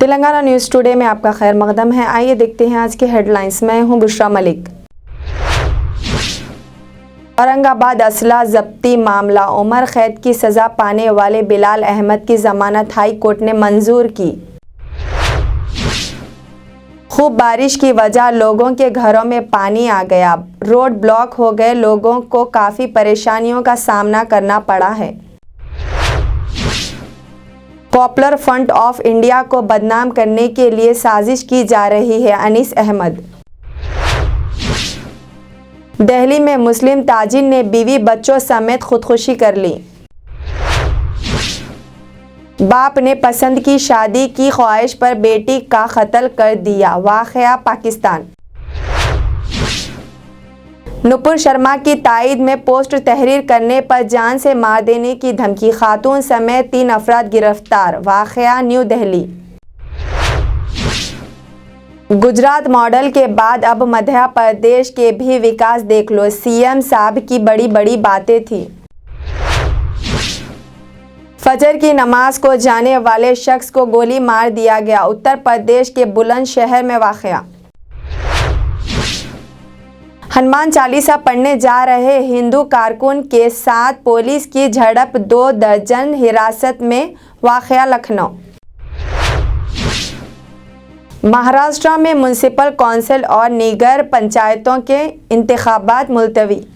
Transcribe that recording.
Telangana news today में आपका खैर मकदम है। आइए देखते हैं आज की हेडलाइंस। मैं हूं बुशरा मलिक। औरंगाबाद असला जब्ती मामला, उम्र कैद की सज़ा पाने वाले बिलाल अहमद की जमानत हाई कोर्ट ने मंजूर की। खूब बारिश की वजह लोगों के घरों में पानी आ गया, रोड ब्लॉक हो गए, लोगों को काफ़ी परेशानियों का सामना करना पड़ा है। पॉपुलर फ्रंट ऑफ इंडिया को बदनाम करने के लिए साजिश की जा रही है, अनीस अहमद। दिल्ली में मुस्लिम ताजिर ने बीवी बच्चों समेत खुदकुशी कर ली। बाप ने पसंद की शादी की ख्वाहिश पर बेटी का कत्ल कर दिया, वाक़या पाकिस्तान। नुपुर शर्मा की ताईद में पोस्ट तहरीर करने पर जान से मार देने की धमकी, खातून समेत 3 अफराद गिरफ्तार, वाक़या न्यू दिल्ली। गुजरात मॉडल के बाद अब मध्य प्रदेश के भी विकास देख लो, सीएम साहब की बड़ी बड़ी बातें थी। फजर की नमाज को जाने वाले शख्स को गोली मार दिया गया, उत्तर प्रदेश के बुलंदशहर में वाक़या। हनुमान चालीसा पढ़ने जा रहे हिंदू कारकुन के साथ पुलिस की झड़प, 2 दर्जन हिरासत में, वाक़या लखनऊ। महाराष्ट्र में म्युनिसिपल कौंसिल और निगर पंचायतों के इंतखाबात मुलतवी।